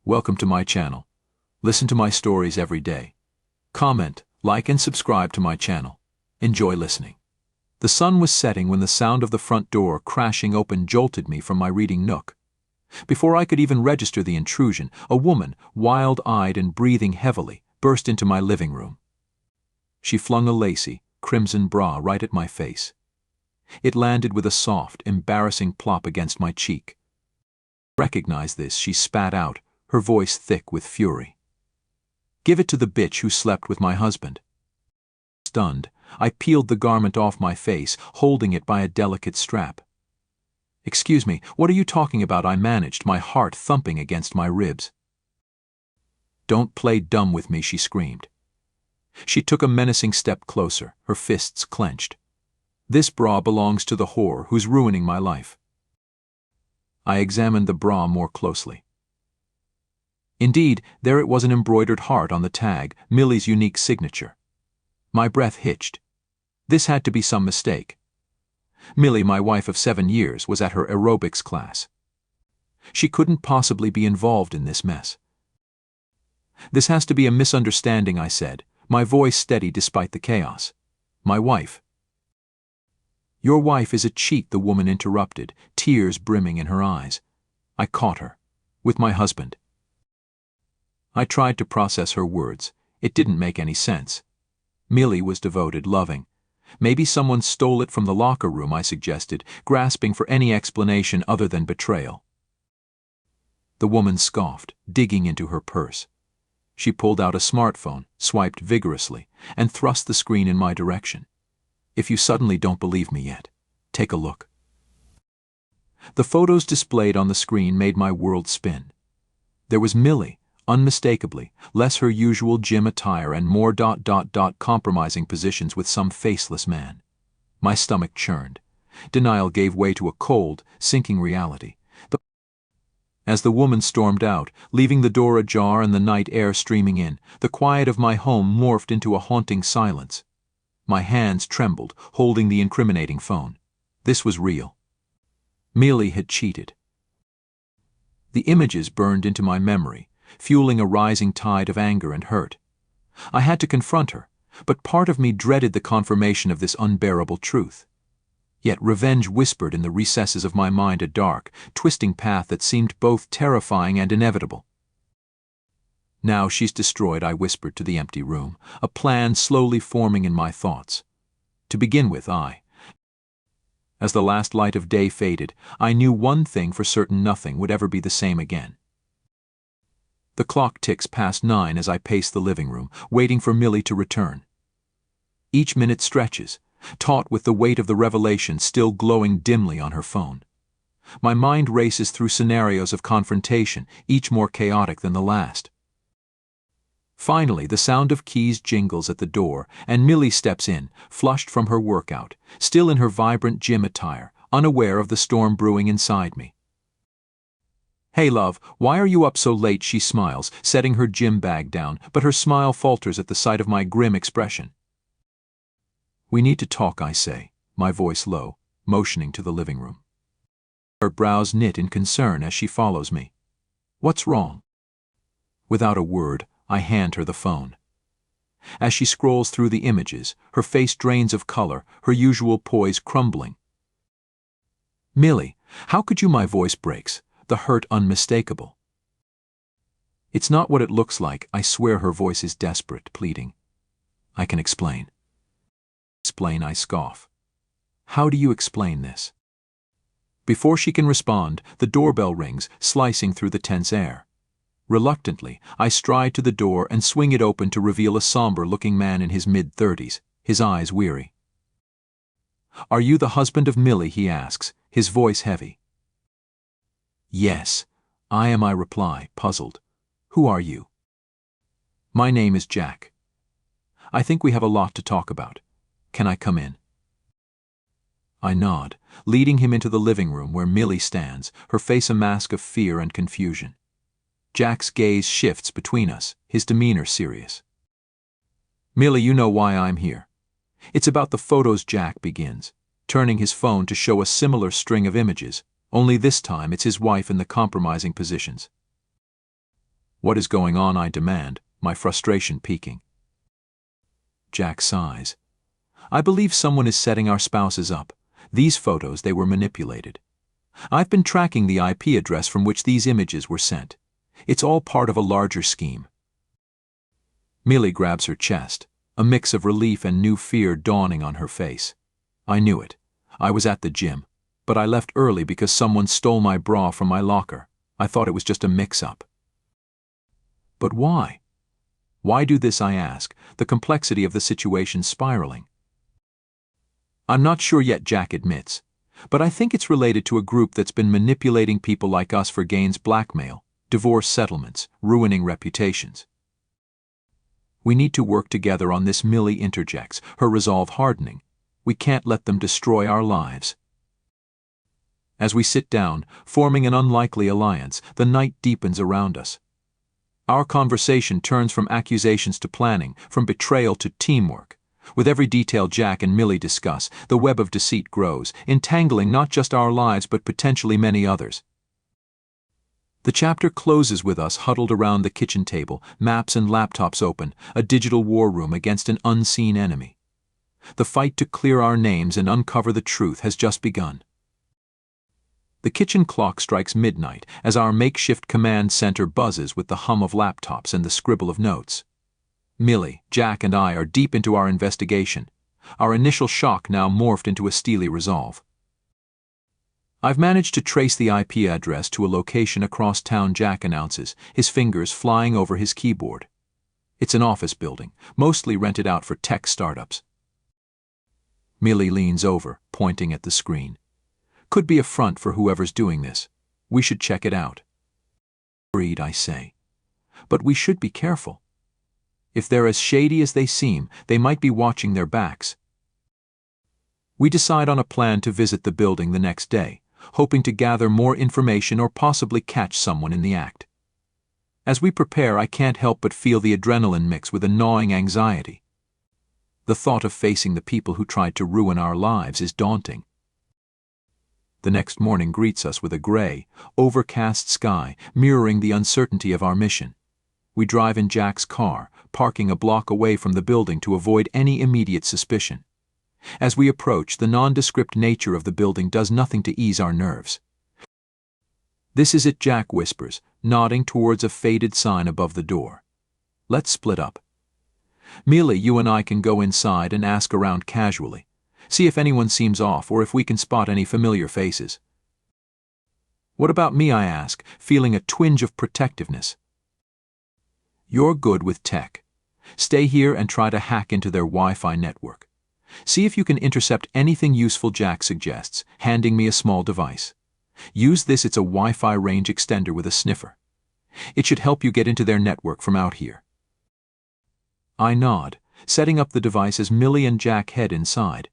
Welcome to my channel. Listen to my stories every day. Comment, like and subscribe to my channel. Enjoy listening. The sun was setting when the sound of the front door crashing open jolted me from my reading nook. Before I could even register the intrusion, a woman, wild-eyed and breathing heavily, burst into my living room. She flung a lacy, crimson bra right at my face. It landed with a soft, embarrassing plop against my cheek. "Recognize this," she spat out, her voice thick with fury. "Give it to the bitch who slept with my husband." Stunned, I peeled the garment off my face, holding it by a delicate strap. "Excuse me, what are you talking about?" I managed, my heart thumping against my ribs. "Don't play dumb with me," she screamed. She took a menacing step closer, her fists clenched. "This bra belongs to the whore who's ruining my life." I examined the bra more closely. Indeed, there it was, an embroidered heart on the tag, Millie's unique signature. My breath hitched. This had to be some mistake. Millie, my wife of 7 years, was at her aerobics class. She couldn't possibly be involved in this mess. "This has to be a misunderstanding," I said, my voice steady despite the chaos. "My wife." "Your wife is a cheat," the woman interrupted, tears brimming in her eyes. I caught her. "With my husband." I tried to process her words. It didn't make any sense. Millie was devoted, loving. "Maybe someone stole it from the locker room," I suggested, grasping for any explanation other than betrayal. The woman scoffed, digging into her purse. She pulled out a smartphone, swiped vigorously, and thrust the screen in my direction. "If you suddenly don't believe me yet, take a look." The photos displayed on the screen made my world spin. There was Millie, unmistakably, less her usual gym attire and more compromising positions with some faceless man. My stomach churned. Denial gave way to a cold, sinking reality. As the woman stormed out, leaving the door ajar and the night air streaming in, the quiet of my home morphed into a haunting silence. My hands trembled, holding the incriminating phone. This was real. Millie had cheated. The images burned into my memory, fueling a rising tide of anger and hurt. I had to confront her, but part of me dreaded the confirmation of this unbearable truth. Yet revenge whispered in the recesses of my mind a dark, twisting path that seemed both terrifying and inevitable. "Now she's destroyed," I whispered to the empty room, a plan slowly forming in my thoughts. To begin with, As the last light of day faded, I knew one thing for certain: nothing would ever be the same again. The clock ticks past 9 as I pace the living room, waiting for Millie to return. Each minute stretches, taut with the weight of the revelation still glowing dimly on her phone. My mind races through scenarios of confrontation, each more chaotic than the last. Finally, the sound of keys jingles at the door, and Millie steps in, flushed from her workout, still in her vibrant gym attire, unaware of the storm brewing inside me. "Hey love, why are you up so late?" she smiles, setting her gym bag down, but her smile falters at the sight of my grim expression. "We need to talk," I say, my voice low, motioning to the living room. Her brows knit in concern as she follows me. "What's wrong?" Without a word, I hand her the phone. As she scrolls through the images, her face drains of color, her usual poise crumbling. "Millie, how could you?" My voice breaks, the hurt unmistakable. "It's not what it looks like," I swear, her voice is desperate, pleading. "I can explain." "Explain?" I scoff. "How do you explain this?" Before she can respond, the doorbell rings, slicing through the tense air. Reluctantly, I stride to the door and swing it open to reveal a somber-looking man in his mid-30s, his eyes weary. "Are you the husband of Millie?" he asks, his voice heavy. "Yes, I am," I reply, puzzled. "Who are you?" "My name is Jack. I think we have a lot to talk about. Can I come in?" I nod, leading him into the living room where Millie stands, her face a mask of fear and confusion. Jack's gaze shifts between us, his demeanor serious. "Millie, you know why I'm here." "It's about the photos," Jack begins, turning his phone to show a similar string of images, only this time it's his wife in the compromising positions. What is going on, I demand, my frustration peaking. Jack sighs. I believe someone is setting our spouses up. These photos, they were manipulated. I've been tracking the IP address from which these images were sent. It's all part of a larger scheme. Millie grabs her chest, a mix of relief and new fear dawning on her face. I knew it. I was at the gym, but I left early because someone stole my bra from my locker. I thought it was just a mix-up. But why? Why do this, I ask, the complexity of the situation spiraling? I'm not sure yet, Jack admits, but I think it's related to a group that's been manipulating people like us for gains: blackmail, divorce settlements, ruining reputations. We need to work together on this, Millie interjects, her resolve hardening. We can't let them destroy our lives. As we sit down, forming an unlikely alliance, the night deepens around us. Our conversation turns from accusations to planning, from betrayal to teamwork. With every detail Jack and Millie discuss, the web of deceit grows, entangling not just our lives but potentially many others. The chapter closes with us huddled around the kitchen table, maps and laptops open, a digital war room against an unseen enemy. The fight to clear our names and uncover the truth has just begun. The kitchen clock strikes midnight as our makeshift command center buzzes with the hum of laptops and the scribble of notes. Millie, Jack, and I are deep into our investigation, our initial shock now morphed into a steely resolve. I've managed to trace the IP address to a location across town, Jack announces, his fingers flying over his keyboard. It's an office building, mostly rented out for tech startups. Millie leans over, pointing at the screen. Could be a front for whoever's doing this. We should check it out. Agreed, I say. But we should be careful. If they're as shady as they seem, they might be watching their backs. We decide on a plan to visit the building the next day, hoping to gather more information or possibly catch someone in the act. As we prepare, I can't help but feel the adrenaline mix with a gnawing anxiety. The thought of facing the people who tried to ruin our lives is daunting. The next morning greets us with a gray, overcast sky mirroring the uncertainty of our mission. We drive in Jack's car, parking a block away from the building to avoid any immediate suspicion. As we approach, the nondescript nature of the building does nothing to ease our nerves. This is it, Jack whispers, nodding towards a faded sign above the door. Let's split up. Millie, you and I can go inside and ask around casually, see if anyone seems off or if we can spot any familiar faces. What about me, I ask, feeling a twinge of protectiveness. You're good with tech. Stay here and try to hack into their Wi-Fi network. See if you can intercept anything useful, Jack suggests, handing me a small device. Use this, it's a Wi-Fi range extender with a sniffer. It should help you get into their network from out here. I nod, setting up the device as Millie and Jack head inside.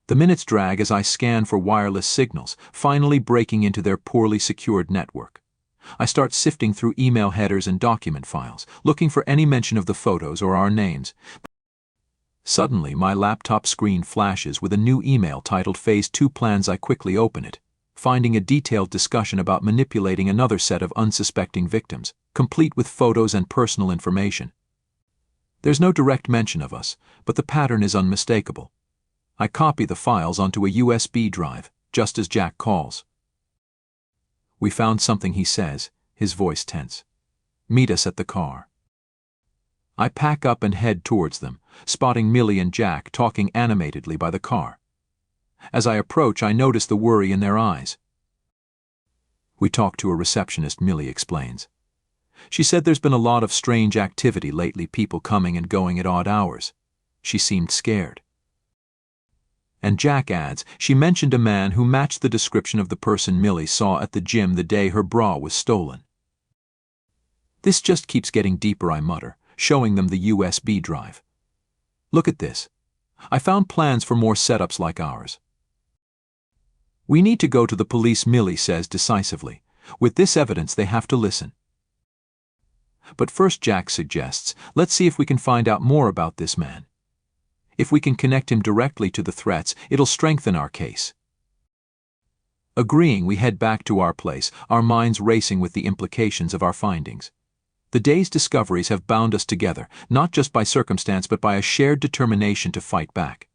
The minutes drag as I scan for wireless signals, finally breaking into their poorly secured network. I start sifting through email headers and document files, looking for any mention of the photos or our names. Suddenly, my laptop screen flashes with a new email titled Phase 2 Plans. I quickly open it, finding a detailed discussion about manipulating another set of unsuspecting victims, complete with photos and personal information. There's no direct mention of us, but the pattern is unmistakable. I copy the files onto a USB drive, just as Jack calls. We found something, he says, his voice tense. Meet us at the car. I pack up and head towards them, spotting Millie and Jack talking animatedly by the car. As I approach, I notice the worry in their eyes. We talked to a receptionist, Millie explains. She said there's been a lot of strange activity lately, people coming and going at odd hours. She seemed scared. And Jack adds, she mentioned a man who matched the description of the person Millie saw at the gym the day her bra was stolen. This just keeps getting deeper, I mutter, showing them the USB drive. Look at this. I found plans for more setups like ours. We need to go to the police, Millie says decisively. With this evidence, they have to listen. But first, Jack suggests, let's see if we can find out more about this man. If we can connect him directly to the threats, it'll strengthen our case. Agreeing, we head back to our place, our minds racing with the implications of our findings. The day's discoveries have bound us together, not just by circumstance but by a shared determination to fight back.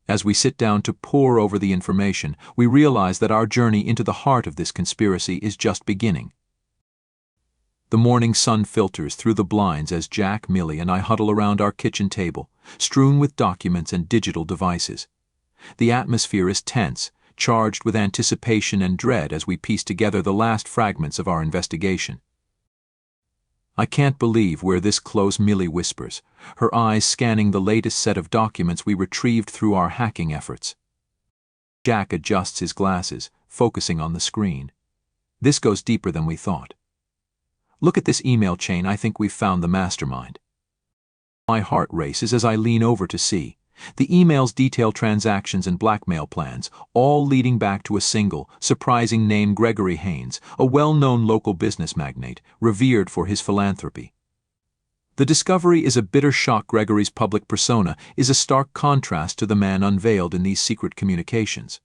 As we sit down to pore over the information, we realize that our journey into the heart of this conspiracy is just beginning. The morning sun filters through the blinds as Jack, Millie, and I huddle around our kitchen table, strewn with documents and digital devices. The atmosphere is tense, charged with anticipation and dread as we piece together the last fragments of our investigation. "I can't believe we're this close," Millie whispers, her eyes scanning the latest set of documents we retrieved through our hacking efforts. Jack adjusts his glasses, focusing on the screen. "This goes deeper than we thought. Look at this email chain. I think we've found the mastermind." My heart races as I lean over to see. The emails detail transactions and blackmail plans, all leading back to a single, surprising name: Gregory Haynes, a well-known local business magnate, revered for his philanthropy. The discovery is a bitter shock. Gregory's public persona is a stark contrast to the man unveiled in these secret communications.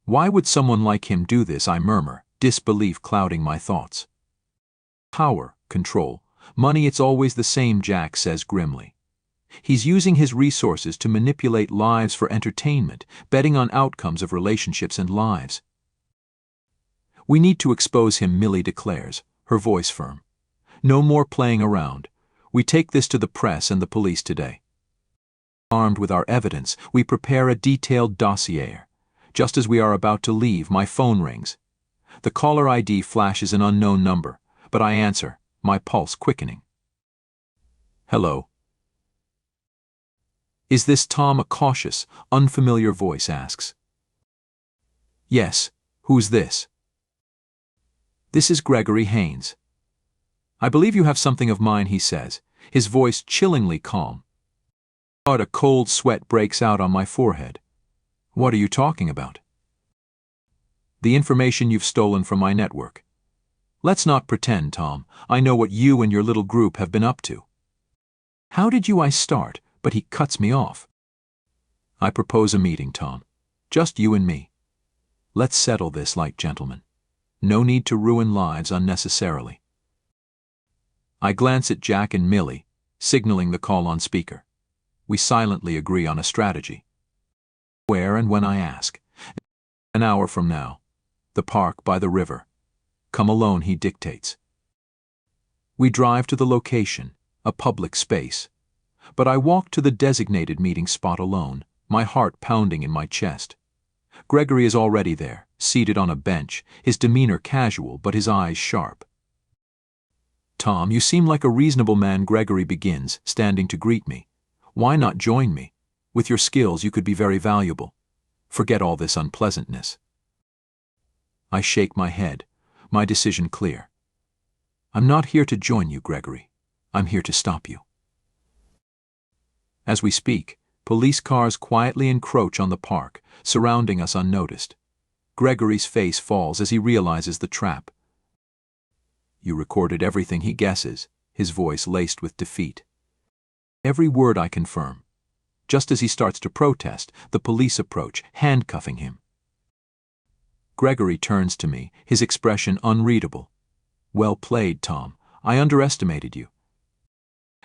"Why would someone like him do this?" I murmur, disbelief clouding my thoughts. "Power, control, money, it's always the same," Jack says grimly. "He's using his resources to manipulate lives for entertainment, betting on outcomes of relationships and lives." "We need to expose him," Millie declares, her voice firm. "No more playing around. We take this to the press and the police today." Armed with our evidence, we prepare a detailed dossier. Just as we are about to leave, my phone rings. The caller ID flashes an unknown number, but I answer, my pulse quickening. "Hello. Is this Tom?" a cautious, unfamiliar voice asks. "Yes. Who's this?" "This is Gregory Haynes." "I believe you have something of mine," he says, his voice chillingly calm. But a cold sweat breaks out on my forehead. "What are you talking about?" "The information you've stolen from my network." "Let's not pretend, Tom. I know what you and your little group have been up to." "How did you?" I start, but he cuts me off. "I propose a meeting, Tom. Just you and me. Let's settle this like gentlemen. No need to ruin lives unnecessarily." I glance at Jack and Millie, signaling the call on speaker. We silently agree on a strategy. "Where and when?" I ask. "An hour from now. The park by the river. Come alone," he dictates. We drive to the location, a public space. But I walk to the designated meeting spot alone, my heart pounding in my chest. Gregory is already there, seated on a bench, his demeanor casual but his eyes sharp. "Tom, you seem like a reasonable man," Gregory begins, standing to greet me. "Why not join me? With your skills you could be very valuable. Forget all this unpleasantness." I shake my head, my decision clear. "I'm not here to join you, Gregory. I'm here to stop you." As we speak, police cars quietly encroach on the park, surrounding us unnoticed. Gregory's face falls as he realizes the trap. "You recorded everything," he guesses, his voice laced with defeat. "Every word," I confirm. Just as he starts to protest, the police approach, handcuffing him. Gregory turns to me, his expression unreadable. "Well played, Tom. I underestimated you."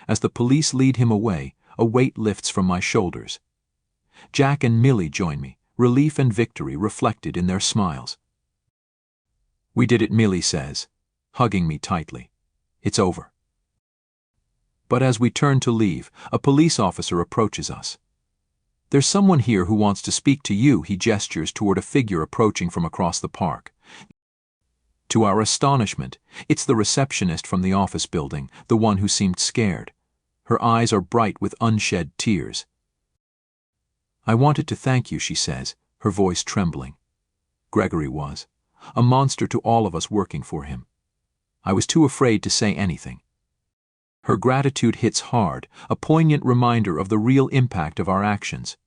As the police lead him away, a weight lifts from my shoulders. Jack and Millie join me, relief and victory reflected in their smiles. "We did it," Millie says, hugging me tightly. "It's over." But as we turn to leave, a police officer approaches us. "There's someone here who wants to speak to you," he gestures toward a figure approaching from across the park. To our astonishment, it's the receptionist from the office building, the one who seemed scared. Her eyes are bright with unshed tears. "I wanted to thank you," she says, her voice trembling. Gregory was a monster to all of us working for him. I was too afraid to say anything. Her gratitude hits hard, a poignant reminder of the real impact of our actions.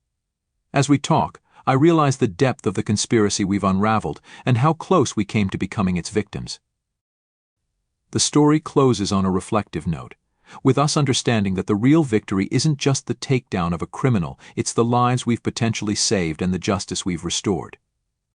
As we talk, I realize the depth of the conspiracy we've unraveled and how close we came to becoming its victims. The story closes on a reflective note, with us understanding that the real victory isn't just the takedown of a criminal, it's the lives we've potentially saved and the justice we've restored.